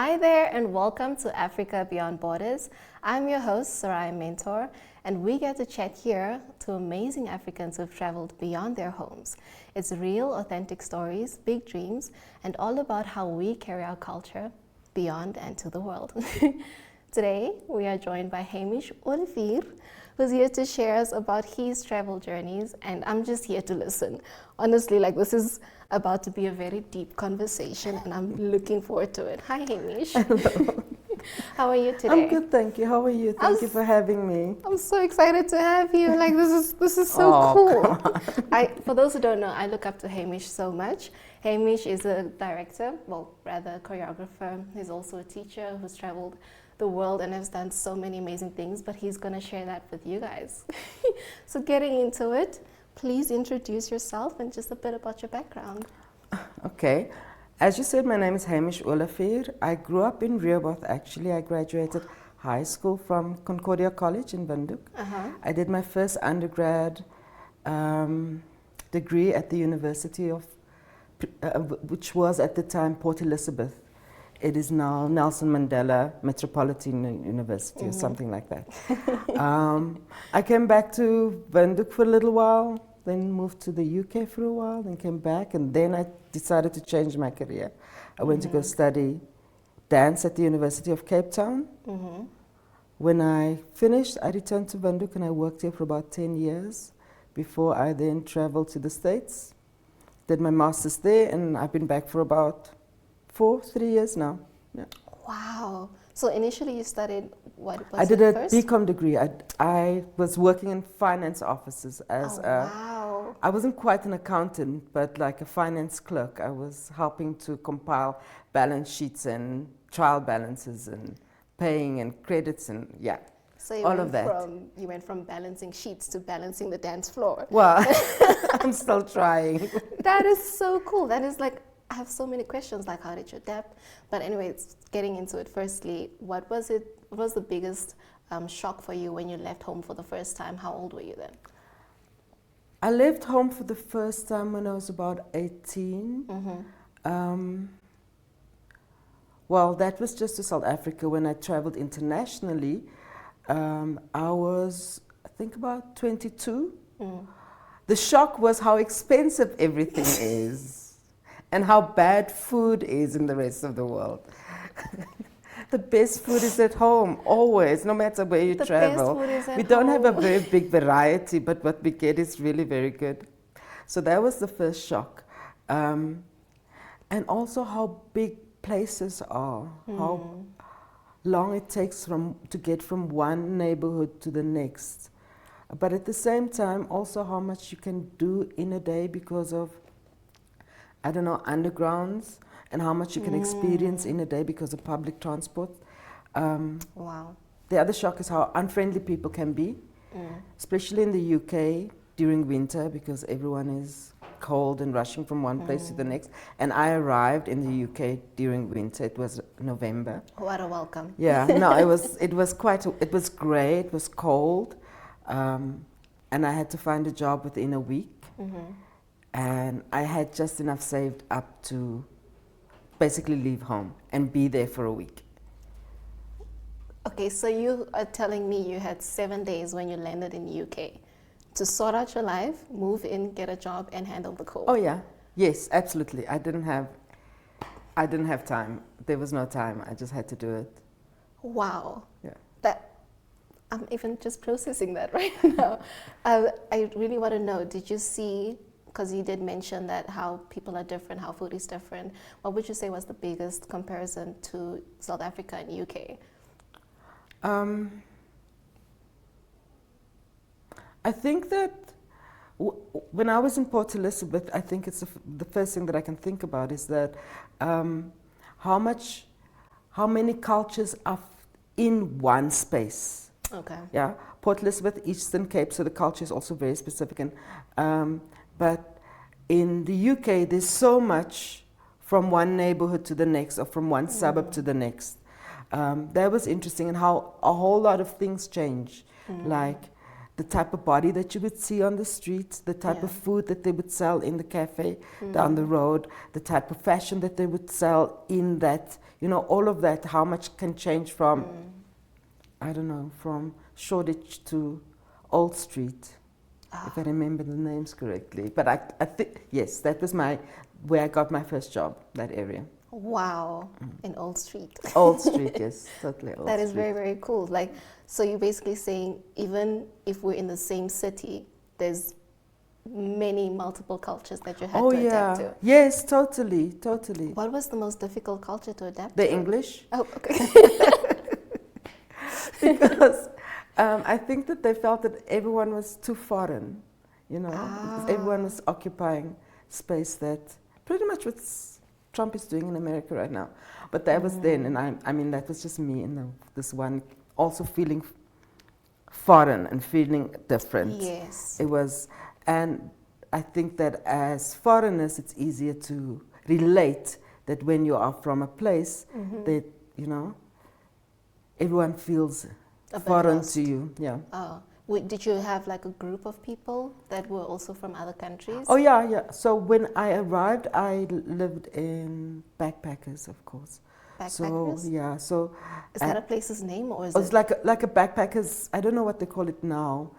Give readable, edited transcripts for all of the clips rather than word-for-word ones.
Hi there and welcome to Africa Beyond Borders. I'm your host, Sarai Mentor, and we get to chat here to amazing Africans who've traveled beyond their homes. It's real, authentic stories, big dreams, and all about how we carry our culture beyond and to the world. Today, we are joined by Haymich Oliver, who's here to share us about his travel journeys, and I'm just here to listen. Honestly, this is about to be a very deep conversation, and I'm looking forward to it. Hi, Haymich. Hello. How are you today? I'm good, thank you. How are you? Thank you for having me. I'm so excited to have you. This is so cool. For those who don't know, I look up to Haymich so much. Haymich is a director, well, rather a choreographer. He's also a teacher who's traveled the world and has done so many amazing things, but he's going to share that with you guys. So getting into it, please introduce yourself and just a bit about your background. Okay. As you said, my name is Haymich Oliver. I grew up in Rehoboth, actually. I graduated high school from Concordia College in Windhoek. I did my first undergrad degree at the University of, which was at the time Port Elizabeth. It is now Nelson Mandela Metropolitan University or something like that. I came back to Windhoek for a little while, then moved to the UK for a while, then came back, and then I decided to change my career. I went to go study dance at the University of Cape Town. When I finished, I returned to Windhoek and I worked here for about 10 years before I then traveled to the States. Did my master's there, and I've been back for about 3 years now. Yeah. Wow. So initially you studied what was I did it a first? BCom degree. I was working in finance offices as wow. I wasn't quite an accountant, but like a finance clerk. I was helping to compile balance sheets and trial balances and paying and credits and So you all went of that. You went from balancing sheets to balancing the dance floor. Well, I'm still trying. That is so cool. That is I have so many questions, how did you adapt? But anyways, getting into it, firstly, what was the biggest shock for you when you left home for the first time? How old were you then? I left home for the first time when I was about 18. Well, that was just to South Africa. When I traveled internationally, I was, I think, about 22. The shock was how expensive everything is. And how bad food is in the rest of the world. The best food is at home, always, no matter where you travel. Best food is at we don't home. have a very big variety, but what we get is really very good. So that was the first shock. And also how big places are, how long it takes to get from one neighborhood to the next. But at the same time, also how much you can do in a day because of undergrounds, and how much you can experience in a day because of public transport. Wow. The other shock is how unfriendly people can be, especially in the UK during winter because everyone is cold and rushing from one place to the next. And I arrived in the UK during winter. It was November. What a welcome. Yeah, no, it was great. It was cold, and I had to find a job within a week. And I had just enough saved up to basically leave home and be there for a week. Okay, so you are telling me you had 7 days when you landed in the UK to sort out your life, move in, get a job, and handle the cold. Oh yeah, yes, absolutely. I didn't have time. There was no time. I just had to do it. Wow. Yeah. I'm even just processing that right now. I really want to know, did you see, because you did mention that how people are different, how food is different, what would you say was the biggest comparison to South Africa and UK? I think that when I was in Port Elizabeth, I think it's the first thing that I can think about is that how many cultures are in one space. Okay. Yeah, Port Elizabeth, Eastern Cape, so the culture is also very specific. And, but in the UK, there's so much from one neighborhood to the next or from one suburb to the next. That was interesting, and how a whole lot of things change. Like the type of body that you would see on the street, the type of food that they would sell in the cafe down the road, the type of fashion that they would sell in that, you know, all of that, how much can change from, I don't know, from Shoreditch to Old Street, if I remember the names correctly. But I think, yes, that was where I got my first job, that area. Wow, in Old Street. Old Street, yes, totally Old Street. That is very, very cool. Like, so you're basically saying even if we're in the same city, there's multiple cultures that you had to adapt to. Yes, totally, totally. What was the most difficult culture to adapt to? The English. Oh, okay. Because I think that they felt that everyone was too foreign, you know, because everyone was occupying space that pretty much what Trump is doing in America right now. But that was then, and I mean, that was just me and this one also feeling foreign and feeling different. Yes. It was, and I think that as foreigners, it's easier to relate that when you are from a place that, you know, everyone feels foreign to you. Yeah. Oh. Did you have like a group of people that were also from other countries? Oh yeah, yeah. So when I arrived, I lived in backpackers, of course. Backpackers? So yeah, so is that a place's name, or is it's like a backpackers? I don't know what they call it now.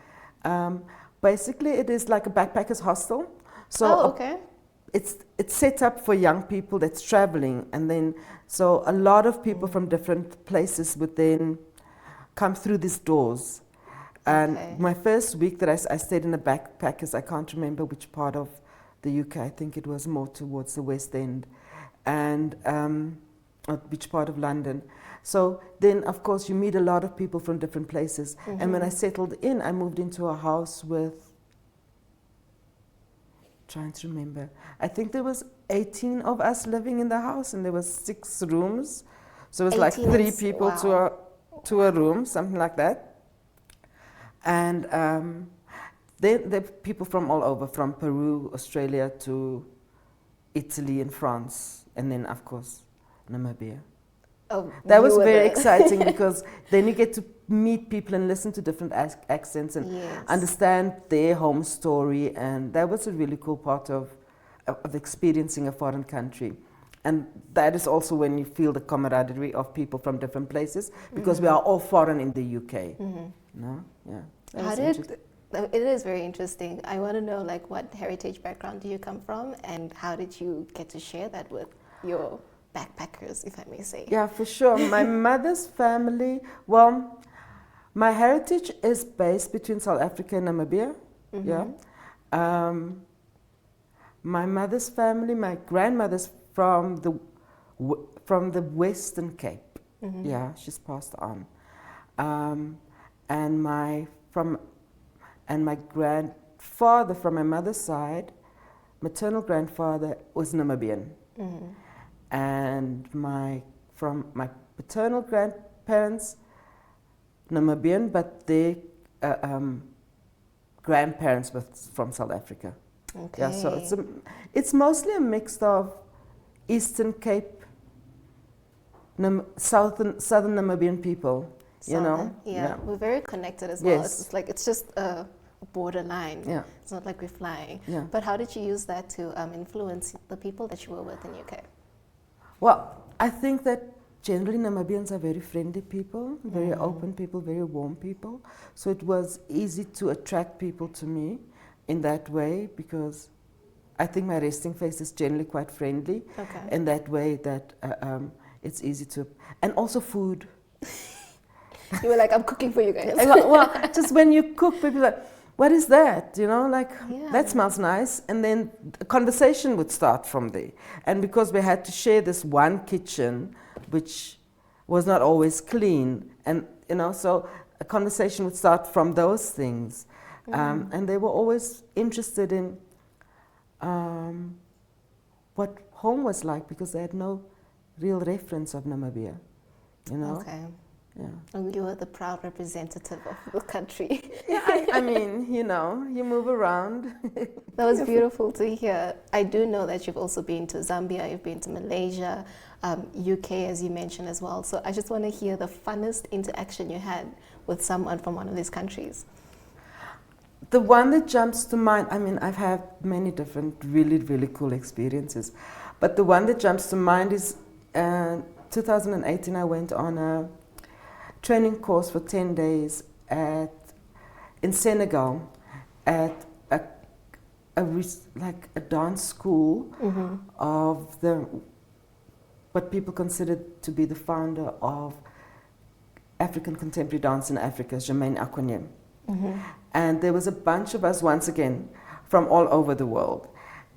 Basically, it is like a backpackers hostel. So okay. It's set up for young people that's traveling, and then so a lot of people from different places would then come through these doors. And my first week that I stayed in the backpackers, I can't remember which part of the UK. I think it was more towards the West End, and which part of London. So then, of course, you meet a lot of people from different places. And when I settled in, I moved into a house with, trying to remember, I think there was 18 of us living in the house, and there was 6 rooms. So it was like 3 people to a room, something like that. And there are people from all over, from Peru, Australia to Italy and France, and then, of course, Namibia. Oh, that was very exciting because then you get to meet people and listen to different accents and understand their home story, and that was a really cool part of experiencing a foreign country. And that is also when you feel the camaraderie of people from different places, because we are all foreign in the UK. No? Yeah. It is very interesting. I want to know, like, what heritage background do you come from, and how did you get to share that with your backpackers, if I may say? Yeah, for sure. My mother's family, well, my heritage is based between South Africa and Namibia. Yeah. My mother's family, my grandmother's from the Western Cape. Yeah, she's passed on. And my grandfather from my mother's side, maternal grandfather, was Namibian. And from my paternal grandparents, Namibian, but their grandparents were from South Africa. Okay. Yeah, so it's mostly a mix of Eastern Cape, southern Namibian people. You know, yeah, we're very connected as well. Yes. It's like it's just a borderline. Yeah. It's not like we're flying. Yeah. But how did you use that to influence the people that you were with in UK? Well, I think that generally Namibians are very friendly people, very open people, very warm people. So it was easy to attract people to me in that way, because I think my resting face is generally quite friendly. Okay. In that way that it's easy to, and also food. You were like, I'm cooking for you guys. Well, just when you cook, people are like, what is that? You know, like, that smells nice. And then a conversation would start from there. And because we had to share this one kitchen, which was not always clean, and, you know, so a conversation would start from those things. And they were always interested in what home was like, because they had no real reference of Namibia, you know. Okay. Yeah. And you were the proud representative of the country. Yeah, I mean, you know, you move around. That was beautiful to hear. I do know that you've also been to Zambia, you've been to Malaysia, UK, as you mentioned as well. So I just want to hear the funnest interaction you had with someone from one of these countries. The one that jumps to mind, I mean, I've had many different really, really cool experiences, but the one that jumps to mind is 2018 I went on a training course for 10 days in Senegal at like a dance school of what people considered to be the founder of African contemporary dance in Africa, Jermaine Akonyem. And there was a bunch of us, once again, from all over the world.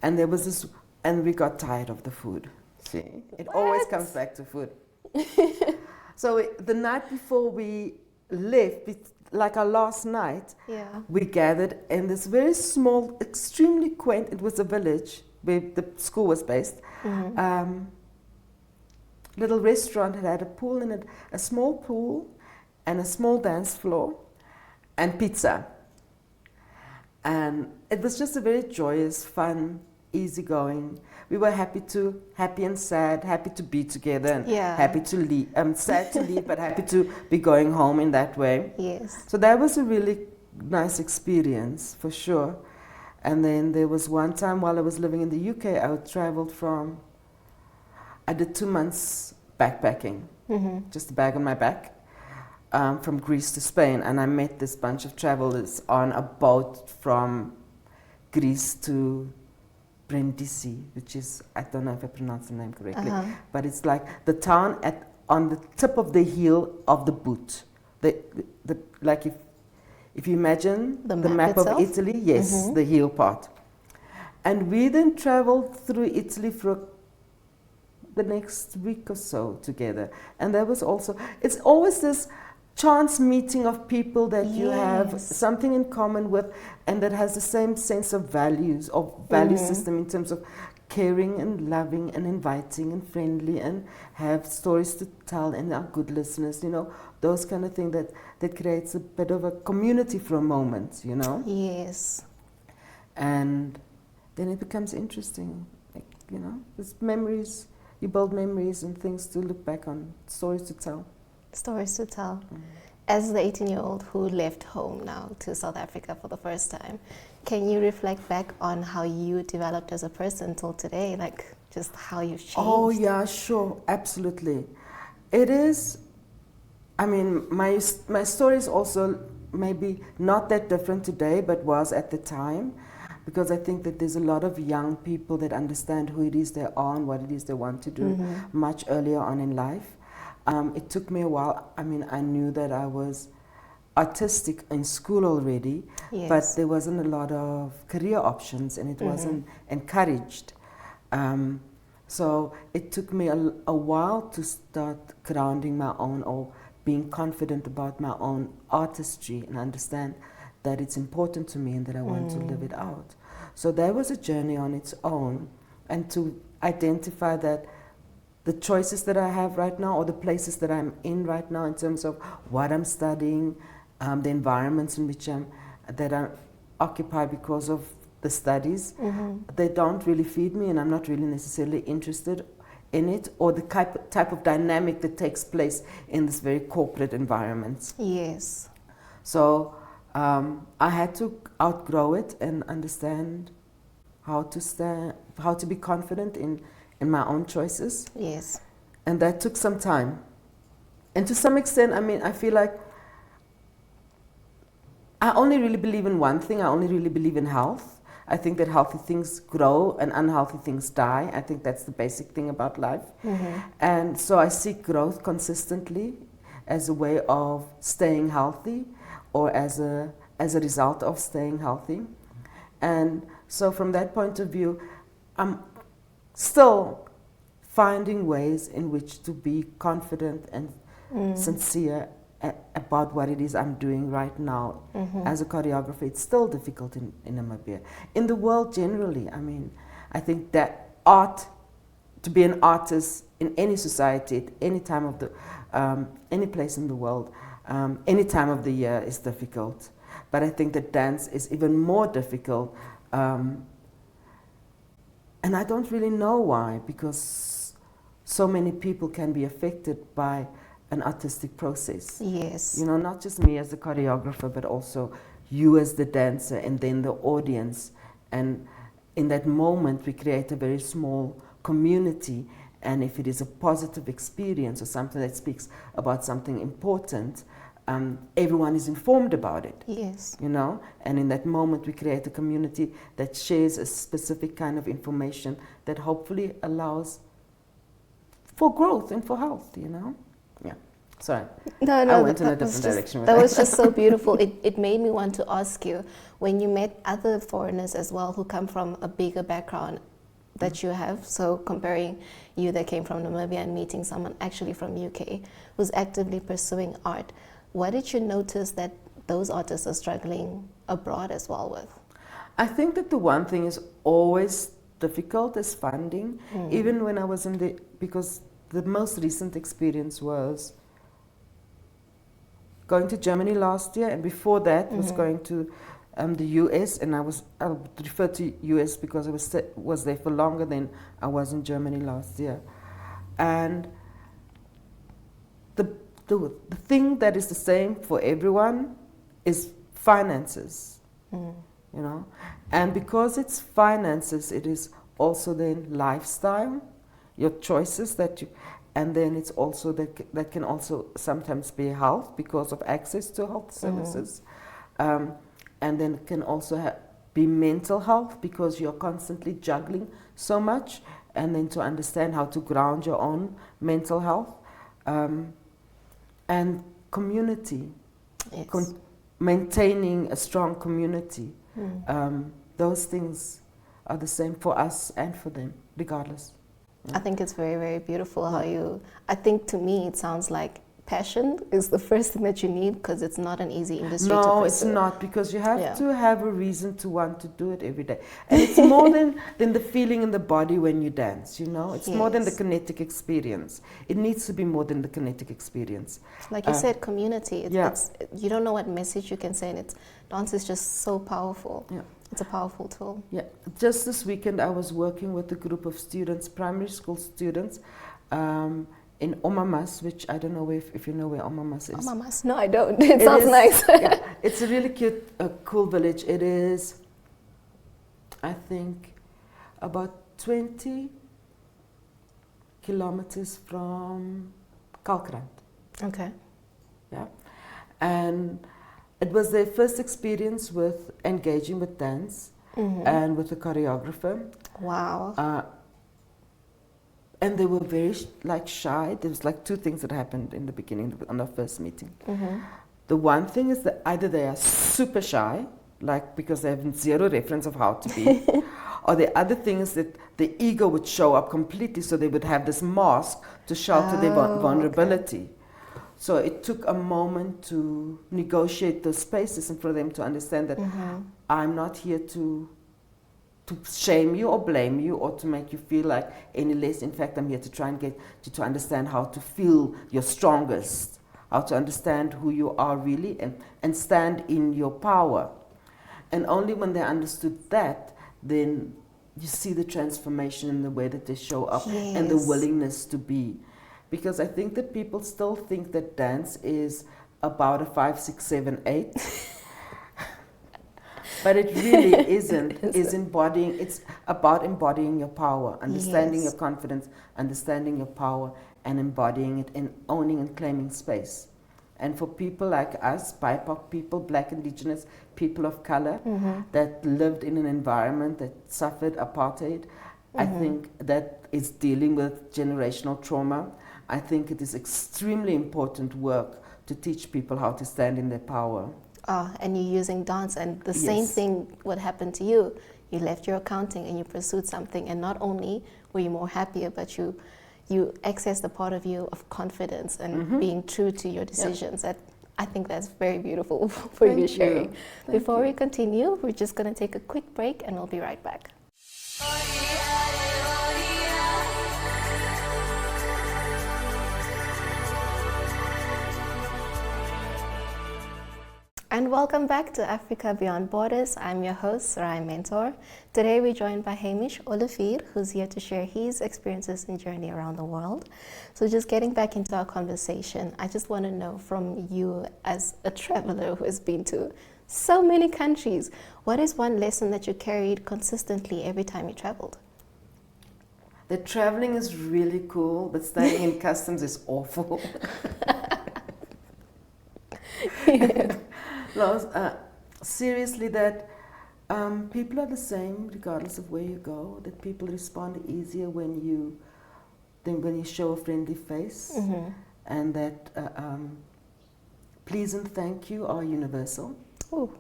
And there was this, and we got tired of the food. See, it always comes back to food. So the night before we left, like our last night, we gathered in this very small, extremely quaint, it was a village where the school was based, little restaurant. It had a pool in it, a small pool and a small dance floor and pizza. And it was just a very joyous, fun, easygoing. We were happy and sad, happy to be together, and happy to leave. Sad to leave, but happy to be going home in that way. Yes. So that was a really nice experience, for sure. And then there was one time while I was living in the UK, I did 2 months backpacking, just a bag on my back. From Greece to Spain, and I met this bunch of travelers on a boat from Greece to Brindisi, which is, I don't know if I pronounced the name correctly, but it's like the town on the tip of the heel of the boot. Like if you imagine the map of Italy, yes, the heel part. And we then traveled through Italy for the next week or so together. And there was also, it's always this chance meeting of people that you have something in common with, and that has the same sense of values, or value system in terms of caring and loving and inviting and friendly, and have stories to tell and are good listeners, you know, those kind of things that creates a bit of a community for a moment, you know. Yes. And then it becomes interesting, like, you know, there's memories, you build memories and things to look back on, stories to tell. Stories to tell. As the 18-year-old who left home now to South Africa for the first time, can you reflect back on how you developed as a person till today, like just how you've changed? Oh yeah, sure, absolutely. It is, I mean, my story is also maybe not that different today, but was at the time, because I think that there's a lot of young people that understand who it is they are and what it is they want to do much earlier on in life. It took me a while. I mean, I knew that I was artistic in school already, but there wasn't a lot of career options, and it wasn't encouraged. So it took me a while to start grounding my own, or being confident about my own artistry, and understand that it's important to me and that I want to live it out. So that was a journey on its own, and to identify that the choices that I have right now, or the places that I'm in right now in terms of what I'm studying, the environments in which that I occupy because of the studies, they don't really feed me, and I'm not really necessarily interested in it, or the type of dynamic that takes place in this very corporate environment. Yes. So I had to outgrow it and understand how to be confident in my own choices. Yes. And that took some time. And to some extent, I mean, I feel like I only really believe in one thing. I only really believe in health. I think that healthy things grow and unhealthy things die. I think that's the basic thing about life. And so I seek growth consistently as a way of staying healthy, or as a result of staying healthy. And so from that point of view, I'm still finding ways in which to be confident and sincere about what it is I'm doing right now as a choreographer. It's still difficult in Namibia. In the world generally, I mean, I think that to be an artist in any society, at any time of any place in the world, any time of the year is difficult. But I think that dance is even more difficult. And I don't really know why, because so many people can be affected by an artistic process. Yes. You know, not just me as the choreographer, but also you as the dancer, and then the audience. And in that moment, we create a very small community. And if it is a positive experience or something that speaks about something important, everyone is informed about it. Yes. You know, and in that moment, we create a community that shares a specific kind of information that hopefully allows for growth and for health. You know, yeah. Sorry. No, I went in a different direction with that was just so beautiful. It made me want to ask you, when you met other foreigners as well who come from a bigger background that you have, so comparing you that came from Namibia and meeting someone actually from UK who's actively pursuing art, what did you notice that those artists are struggling abroad as well with? I think that the one thing is always difficult is funding. Even when I was because the most recent experience was going to Germany last year, and before that was going to the US, and I would refer to US because I was there for longer than I was in Germany last year. And the thing that is the same for everyone is finances, you know. And because it's finances, it is also then lifestyle, your choices that you, and then it's also that can also sometimes be health because of access to health services. And then it can also be mental health because you're constantly juggling so much, and then to understand how to ground your own mental health. And community, Yes. maintaining a strong community. Those things are the same for us and for them, regardless. I think it's very, very beautiful how I think to me it sounds like passion is the first thing that you need, because it's not an easy industry to pursue. No, it's not, because you have to have a reason to want to do it every day. And it's more than the feeling in the body when you dance, you know? It's more than the kinetic experience. It needs to be more than the kinetic experience. Like you said, community. It's, you don't know what message you can send. Dance is just so powerful. Yeah. It's a powerful tool. Yeah. Just this weekend I was working with a group of students, primary school students, in Omamas, which I don't know if you know where Omamas is. Omamas? No, I don't. It sounds nice. Yeah, it's a really cute, cool village. It is, I think, about 20 kilometers from Kalkrand. Okay. Yeah, and it was their first experience with engaging with dance and with a choreographer. Wow. And they were very shy. There was two things that happened in the beginning on our first meeting. The one thing is that either they are super shy, because they have zero reference of how to be, or the other thing is that the ego would show up completely, so they would have this mask to shelter their vulnerability. Okay. So it took a moment to negotiate those spaces and for them to understand that I'm not here to shame you or blame you or to make you feel like any less. In fact, I'm here to try and get you to understand how to feel your strongest, how to understand who you are really and stand in your power. And only when they understood that, then you see the transformation in the way that they show up and the willingness to be. Because I think that people still think that dance is about a 5, 6, 7, 8. But it really isn't. It's about embodying your power, understanding your confidence, understanding your power, and embodying it and owning and claiming space. And for people like us, BIPOC people, Black, Indigenous, people of color, that lived in an environment that suffered apartheid, I think that is dealing with generational trauma. I think it is extremely important work to teach people how to stand in their power. And you're using dance, and the same thing would happen to you. You left your accounting and you pursued something, and not only were you more happier, but you accessed the part of you of confidence and being true to your decisions. That I think that's very beautiful for you sharing. Before we continue, we're just going to take a quick break and we'll be right back. And welcome back to Africa Beyond Borders. I'm your host, Sarai Mentor. Today we're joined by Haymich Oliver, who's here to share his experiences and journey around the world. So just getting back into our conversation, I just want to know from you as a traveler who has been to so many countries, what is one lesson that you carried consistently every time you traveled? The traveling is really cool, but staying in customs is awful. Yeah. No, seriously, that people are the same regardless of where you go. That people respond easier when you show a friendly face, Mm-hmm. and that please and thank you are universal. Ooh.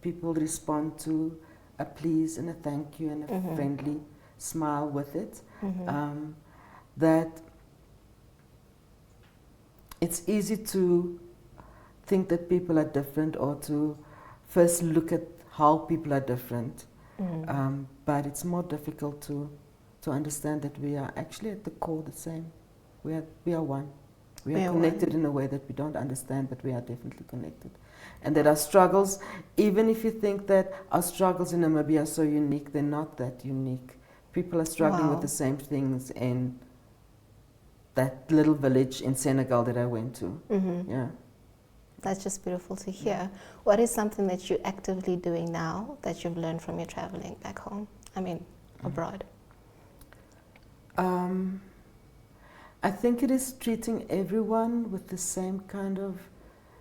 People respond to a please and a thank you and a Mm-hmm. friendly smile with it. Mm-hmm. That it's easy to think that people are different, or to first look at how people are different. Mm-hmm. But it's more difficult to understand that we are actually at the core the same. We are one. We are connected in a way that we don't understand, but we are definitely connected. And that our struggles, even if you think that our struggles in Namibia are so unique, they're not that unique. People are struggling with the same things in that little village in Senegal that I went to. Mm-hmm. Yeah. That's just beautiful to hear. What is something that you're actively doing now that you've learned from your traveling back home? I mean, abroad. I think it is treating everyone with the same kind of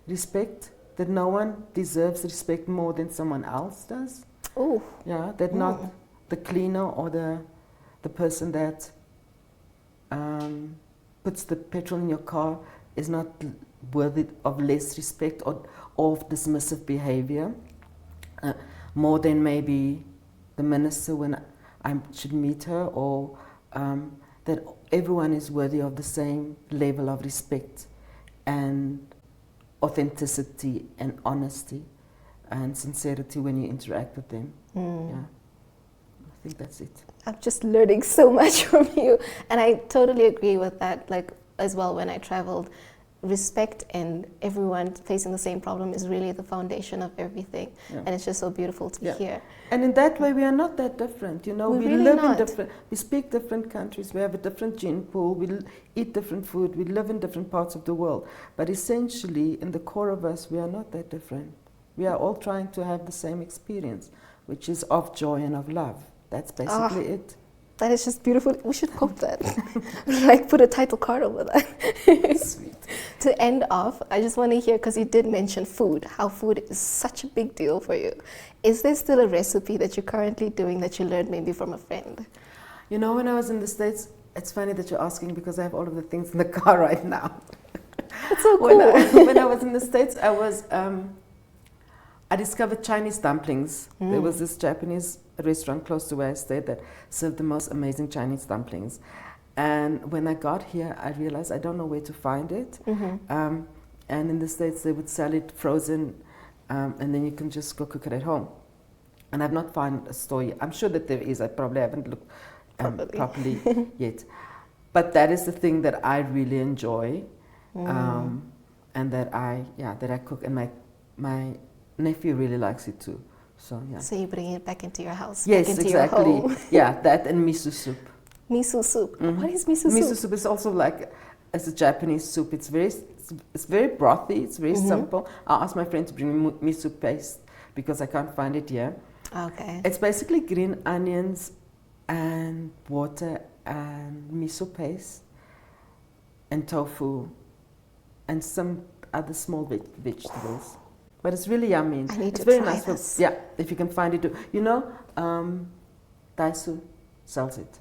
respect, that no one deserves respect more than someone else does. Oh. Yeah, that not the cleaner or the person that puts the petrol in your car is not worthy of less respect or of dismissive behavior, more than maybe the minister when I should meet her, or that everyone is worthy of the same level of respect and authenticity and honesty and sincerity when you interact with them. Yeah, I think that's it. I'm just learning so much from you, and I totally agree with that. Like as well, when I traveled, respect and everyone facing the same problem is really the foundation of everything. Yeah. And it's just so beautiful to hear. And in that way, we are not that different. You know, we really live not. in different, we speak different countries, we have a different gene pool, we eat different food, we live in different parts of the world. But essentially, in the core of us, we are not that different. We are all trying to have the same experience, which is of joy and of love. That's basically it. That is just beautiful. We should quote that. Like put a title card over that. Sweet. To end off, I just want to hear, because you did mention food, how food is such a big deal for you. Is there still a recipe that you're currently doing that you learned maybe from a friend? You know, when I was in the States, it's funny that you're asking because I have all of the things in the car right now. That's so cool. When I was in the States, I discovered Chinese dumplings. There was this Japanese restaurant close to where I stayed that served the most amazing Chinese dumplings. And when I got here, I realized I don't know where to find it. And in the States, they would sell it frozen, and then you can just go cook it at home. And I've not found a store yet. I'm sure that there is. I probably haven't looked properly yet. But that is the thing that I really enjoy, and that I cook. And my nephew really likes it too. So yeah. So you bring it back into your house. Yes, back into exactly. Your home. Yeah, that and miso soup. Miso soup. What is miso soup? Miso soup is also like as a Japanese soup. It's very brothy. It's very simple. I asked my friend to bring me miso paste because I can't find it here. Okay. It's basically green onions and water and miso paste and tofu and some other small vegetables. But it's really yummy. I need it's to very try nice. this. Yeah, if you can find it too. You know, Daisu sells it.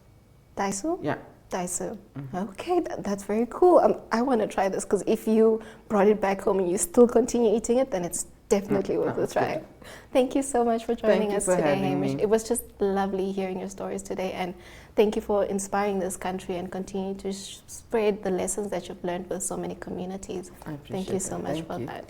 Daisu? Yeah. Daisu. Okay, that's very cool. I want to try this because if you brought it back home and you still continue eating it, then it's definitely worth a try. Good. Thank you so much for joining us today, Haymich. It was just lovely hearing your stories today, and thank you for inspiring this country and continue to spread the lessons that you've learned with so many communities. I appreciate Thank you so much for you. that.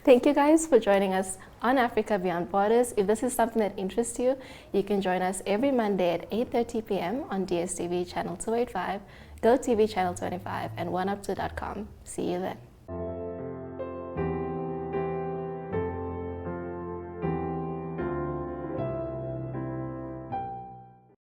Thank you guys for joining us on Africa Beyond Borders. If this is something that interests you, you can join us every Monday at 8:30 p.m. on DSTV channel 285, GoTV channel 25, and 1up2.com. See you then.